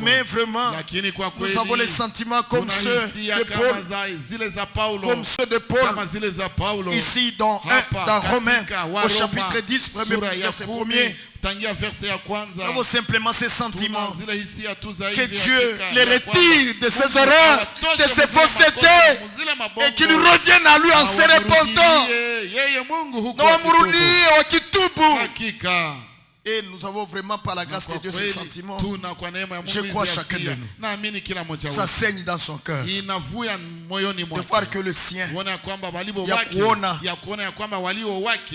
Mais vraiment, nous avons les sentiments comme ceux de Paul, ici dans Romains, au chapitre 10, verset 1er. Nous avons simplement ces sentiments que Dieu les retire de ses horreurs, de ses faussetés, et qu'ils reviennent à lui en se repentant. Et nous avons vraiment par la grâce de Dieu ces sentiments. Je crois chacun de nous. Ça saigne dans son cœur. De voir que le sien,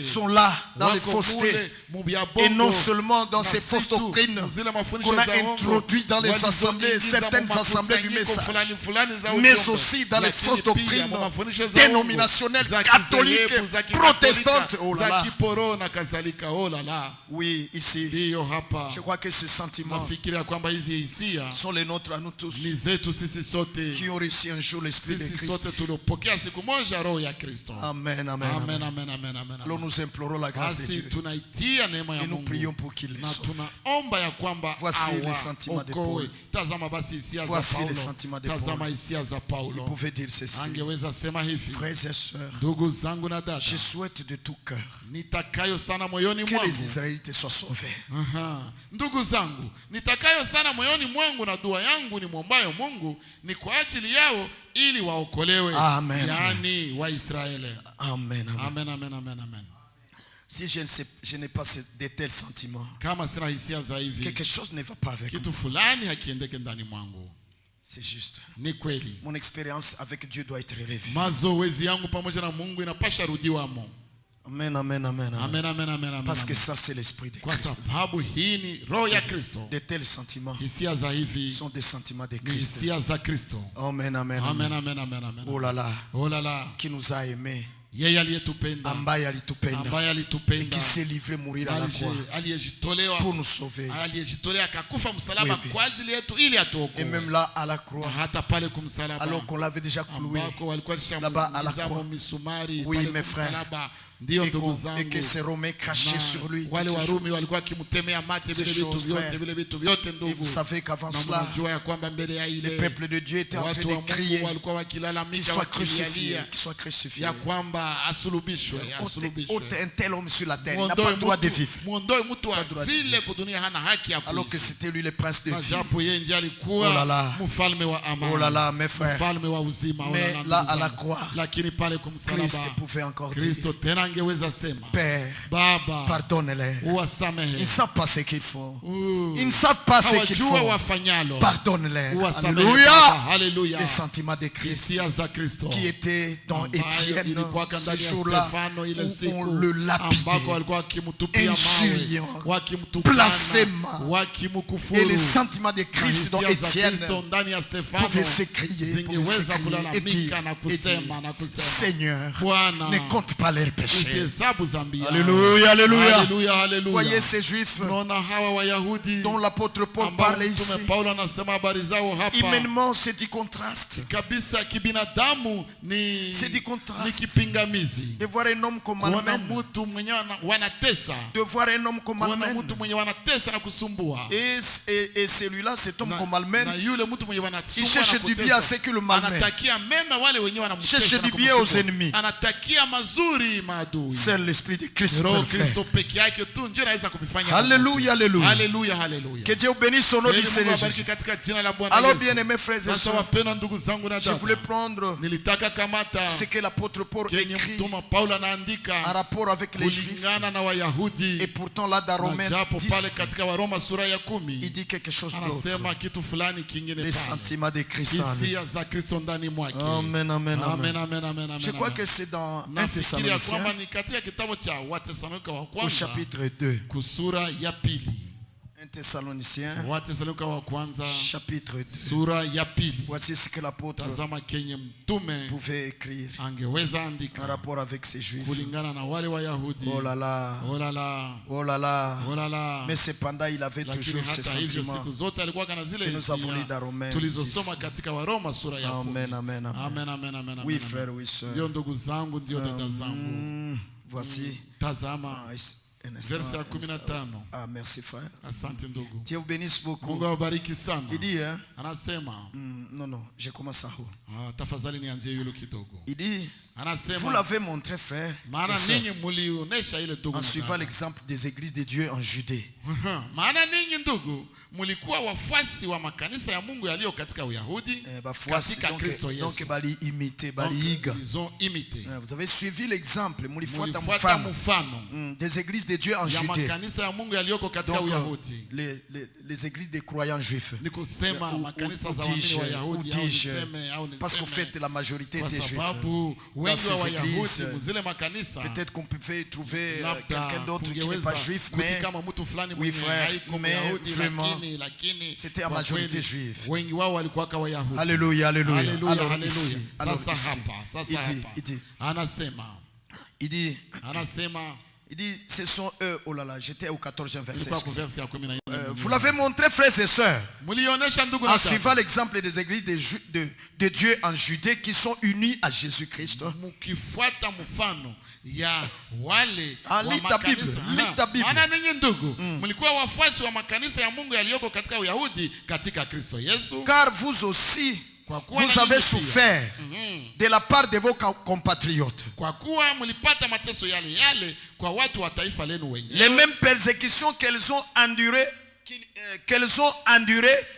sont là dans les faussetés. Et non seulement dans ces fausses doctrines qu'on a introduites dans les assemblées, certaines assemblées du message, mais aussi dans les fausses doctrines dénominationnelles, catholiques, protestantes. Oh là là. Oui, ici, je crois que ces sentiments sont les nôtres à nous tous qui ont reçu un jour l'Esprit de Christ. Amen, amen, amen, amen, amen. Alors nous implorons la grâce de Dieu et nous prions pour qu'il les sauve. Voici les sentiments de Paul. Voici les sentiments de Paul. Il pouvait dire ceci: frères et sœurs, je souhaite de tout cœur que les Israélites soient sauvés. Ndugu zangu, nitakayo sana moyoni mwangu na dua yangu ni muombayo Mungu ni kwa ajili yao ili waokolewe. Amen. Yani Waisraeli. Amen. Amen, amen, amen, amen. Si je n'ai pas de tels sentiments, kama sina hisia za hivi, quelque chose ne va pas avec kitu fulani hakiendeke ndani mwangu. C'est juste. Ni kweli. Mon expérience avec Dieu doit être revue. Mazoezi yangu pamoja na Mungu inapasha rudiwamo. Amen, amen, amen, amen, amen, amen, amen. Parce que ça c'est l'esprit de Christ. De tels sentiments sont des sentiments de Christ. Amen, amen, amen, amen, amen, amen. Oh là là, oh là là, qui nous a aimés, ambaye alitupenda, qui s'est livré mourir à la croix pour nous sauver. Et même là à la croix, alors qu'on l'avait déjà cloué là-bas à la croix. Oui, mes frères, et que ces Romains crachaient sur lui. Et vous savez qu'avant cela, le peuple de Dieu était en train de crier qu'il soit crucifié, qu'il soit crucifié. Ôte un tel homme sur la terre, il n'a pas le droit de vivre. Alors que c'était lui le prince de vie. Oh là là, oh là là, mes frères. Mais là à la croix, Christ pouvait encore dire: Père, pardonne-les. Ils ne savent pas ce qu'ils font. Ils ne savent pas ce qu'ils font. Pardonne-les. Alléluia. Les sentiments de Christ qui étaient dans Étienne ce jour-là, où on le lapidait, injuriant, blasphémant. Et les sentiments de Christ dans Étienne pouvaient s'écrier et dire: Seigneur, ne compte pas leurs péchés. Alléluia, alléluia, alléluia, alléluia. Voyez ces Juifs dont l'apôtre Paul parle ici. Humainement, c'est du contraste. C'est du contraste de voir un homme comme Almen, de voir un homme comme Almen. Et celui-là, cet homme comme Almen, il cherche du bien à ceux qui le malmènent, cherche du bien aux ennemis. C'est l'esprit de Christ. Alléluia, alléluia, alléluia, alléluia. Que Dieu bénisse son nom du Seigneur Jésus. Alors bien aimés frères et sœurs, je voulais prendre ce que l'apôtre Paul écrit en rapport avec les Juifs. Et pourtant là dans Romains 10, il dit quelque chose d'autre. Les sentiments de Christ en lui. Amen, amen, amen. Je crois que c'est dans 1 Thessaloniciens au chapitre 2. 1 Thessaloniciens chapitre 2. Voici ce que l'apôtre pouvait écrire en rapport avec ces Juifs. Oh là là, oh là là, oh là là, oh là là. Mais cependant il avait toujours ces sentiments que nous avons lus dans Romains 10. Amen, amen, amen. Oui frères, oui sœurs. Voici Verset 15. Ah, merci frère. Asante ndugu. Dieu vous bénisse beaucoup. Mungu awabariki sana. Il dit, hein? Anasema. Non, je commence à haut. Tafadhali nianzie yule kidogo. Il dit, anasema, vous l'avez montré frère. Maana ninyi mulionesha ile ndugu. En suivant l'exemple des églises de Dieu en Judée. Maana ninyi ndugu mulikuwa wafuasi wa makanisa ya Mungu yaliyo katika Uyahudi katika Kristo Yesu. Donc bali imiter, bali iga. Ils ont imité. Vous avez suivi l'exemple mulifuata mfano des églises de Dieu en Judée. Ya makanisa ya Mungu yaliyoko katika Uyahudi. Les églises des croyants juifs. Nikusema makanisa za waamini wa Yahudi au niseme parce qu'en fait la majorité était juifs. Sababu wengi wa Wayahudi mzile makanisa. Peut-être qu'on peut trouver quelqu'un d'autre qui n'est pas juif, mais kama mtu fulani oui frère, mais vraiment lakini c'était en majorité juif. Wengi wao walikuwa kwa Wayahudi. Alléluia, alléluia. Alors ici, sasa hapa anasema il dit ce sont eux. Oh là là, j'étais au 14e verset. Vous l'avez l'avez montré frères et sœurs en suivant suivant l'exemple des églises de Dieu en Judée qui sont unies à Jésus-Christ. Mkifuata mfano ya wale wa Lita Bible. Maana ninyi ndugu mlikuwa wafuasi wa makanisa ya Mungu yaliyoko katika Uyahudi katika Kristo Yesu. Car vous aussi vous avez souffert de la part de vos compatriotes. Kwa kuwa mlipata mateso yale yale kwa watu wa taifa lenu wenyewe. Les mêmes persécutions qu'elles ont endurées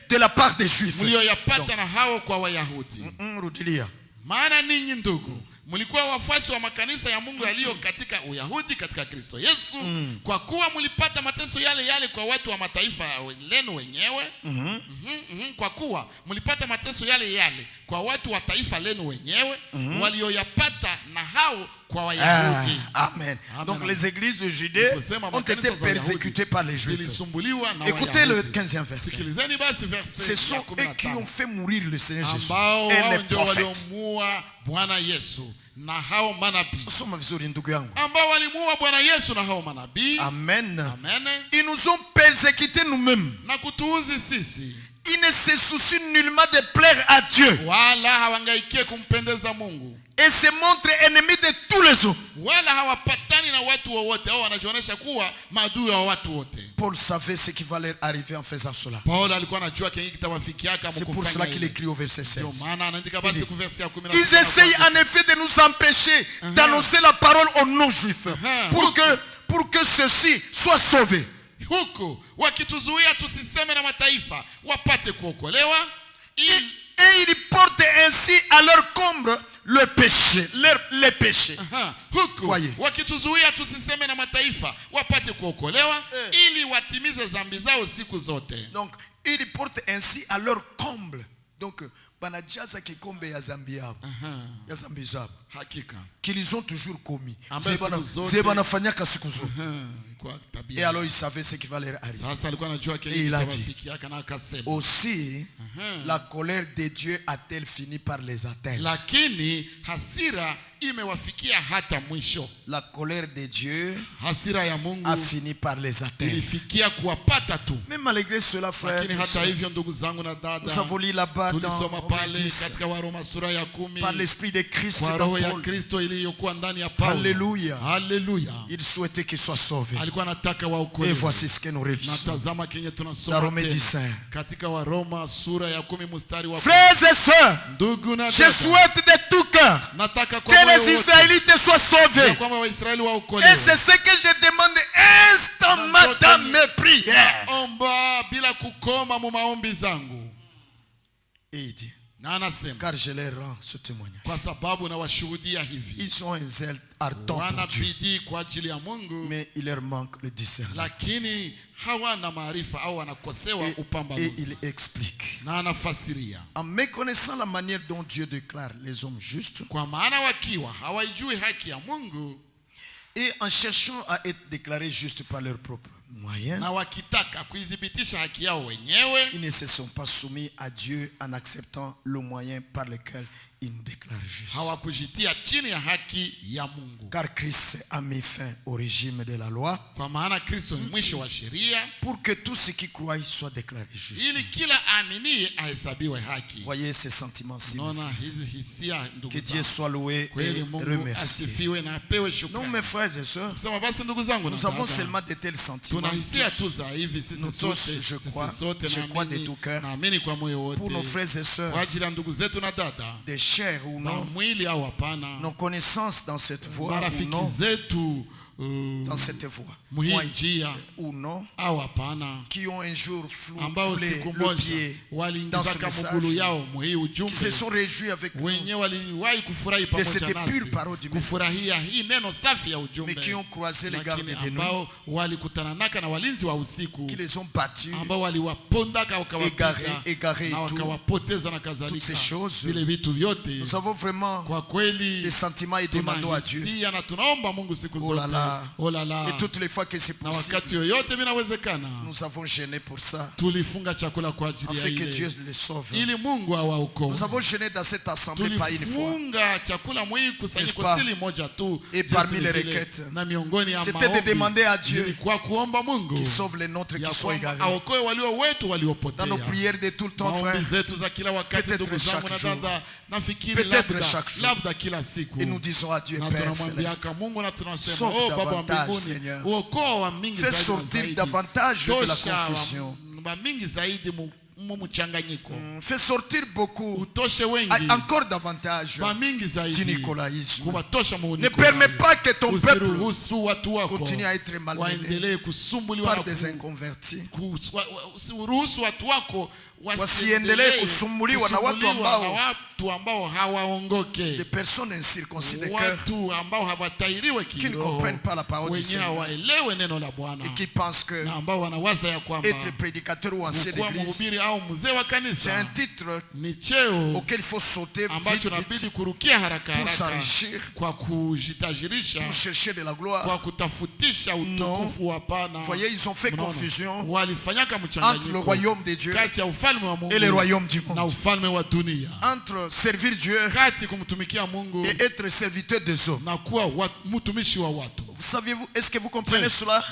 de la part des Juifs. Mlioyapata na hao kwa Wayahudi. Rudilia. Maana ninyi ndugu mlikuwa wafuasi wa makanisa ya Mungu yaliyo katika Uyahudi katika Kristo Yesu. Kwa kuwa mlipata mateso yale yale kwa watu wa mataifa lenu wenyewe. Kwa kuwa mlipata mateso yale yale kwa watu wa taifa lenu wenyewe walioyapata na hao kwa Wayahudi. Amen. Donc les églises de Judée ont été persécutées par les Juifs. Écoutez le 15e verset. Ce sont eux qui ont fait mourir le Seigneur Jésus et les prophètes. Bwana Yesu na hao manabii. Soma vizuri ndugu yangu. Ambao walimuua Bwana Yesu na hao manabii. Amen. Amen. Ils nous ont persécutés nous-mêmes. Na kutuuzi sisi. Ils ne se soucient nullement de plaire à Dieu. Wala hawangaikie kumpendeza Mungu. Et se montrent ennemis de tous les hommes. Wala hawapatani na watu wote au wanajionyesha kuwa maadui wa watu wote. Paul savait ce qui va leur arriver en faisant cela. Paul alikuwa anajua kile kitawafikia kama c'est pour cela qu'il écrit au verset 16. Ils essayent en effet de nous empêcher d'annoncer la parole aux non-juifs pour que ceux-ci soient sauvés. Huko wakituzuia tusiseme na mataifa wapate kuokolewa. Et ils portent ainsi à leur comble le péché, les péchés. Voyez. Wakituzuia tusiseme na mataifa wapate kuokolewa ili watimize dhambi zao siku zote. Donc ils portent ainsi à leur comble. Donc banajaza kikombe ya zambi yao. Ya zambi zao. Hakika. Qu'ils ont toujours commis. C'est banafanyaka siku zote. Et alors il savait ce qui va leur arriver. Et il a dit aussi la colère de Dieu a-t-elle fini par les atteindre? Lakini hasira imewafikia hata mwisho. La colère de Dieu hasira ya Mungu a fini par les atteindre. Ilifikia kuwapata tu. Mais malgré cela frère, hata hivyo ndugu zangu na dada, nous avons lu là-bas dans pale katika Waroma sura ya 10 par l'esprit de Christ dans Paul. Kristo iliyokuwa ndani ya Paulo. Alléluia. Alléluia. Il souhaitait qu'il soit sauvé. Alikuwa anataka waokolewe. Et voici ce que nous réalisons. Natazama kenye tunasoma katika Waroma sura ya 10 mstari wa 10. Frères et sœurs, ndugu na je souhaite de tout cœur que les Israélites soient sauvés. Et c'est ce que je demande instamment dans mes prières. Omba bila kukoma mu maombi zangu. Et il dit, na anasema, car je les rends ce témoignage. Kwa sababu na washuhudia hivi. Ils ont un zèle ardent pour Dieu. Kwa ajili ya Mungu. Mais il leur manque le discernement. Lakini hawana maarifa au wanakosewa upambanuzi. Et il explique. Na anafasiria. En méconnaissant la manière dont Dieu déclare les hommes justes. Kwa maana wakiwa hawaijui haki ya Mungu. Et en cherchant à être déclarés justes par leurs propres moyens, na wakitaka kuidhibitisha haki yao wenyewe, ils ne se sont pas soumis à Dieu en acceptant le moyen par lequel il nous déclare juste. Hawakujitia chini ya haki ya Mungu. Car Christ a mis fin au régime de la loi. Kwa maana Kristo ni mwisho wa sheria. Pour que tous ceux qui croient soient déclarés justes. Ili kila aaminie ahesabiwe haki. Voyez ces sentiments si. Que Dieu soit loué et remercié. Non, mes frères et sœurs, nous avons seulement de tels sentiments. Nous tous, je crois de tout cœur, pour nos frères et sœurs, des chairs ou non, nos connaissances dans cette voie ou non, dans cette voie, ou non, qui ont un jour foulé le pied dans ce message, qui se sont réjouis avec nous de cette pure parole du message, mais qui ont croisé les gardes de nuit, qui les ont battus, égarés et toutes ces choses. Nous avons vraiment des sentiments et demandons à Dieu. Oh là là. Et toutes les fois que c'est possible, nous avons gêné pour ça, afin que Dieu les sauve. Nous avons gêné dans cette assemblée pas une fois, n'est-ce pas? Et parmi les requêtes, c'était de demander à Dieu qu'il sauve les nôtres qui sont égarés. Dans nos prières de tout le temps, frère, peut-être chaque jour, peut-être chaque jour, et nous disons à Dieu, Père Céleste, sauve davantage, Seigneur. Fais sortir davantage de la confusion. Fais sortir beaucoup, encore davantage du nicolaïsme. Ne permets pas que ton peuple continue à être malmené par des inconvertis. Wasiendelee kusumbuliwa na watu ambao hawaongoke, des personnes incirconcis de cœur, qui ne comprennent pas la parole du Seigneur et qui pensent que être prédicateur ou ancien d'église, c'est un titre auquel il faut sauter vite pour s'enrichir, pour chercher de la gloire. Non, voyez, ils ont fait confusion entre le royaume de Dieu et le royaume du monde, entre servir Dieu et être serviteur des hommes. Vous savez-vous, est-ce que vous comprenez cela?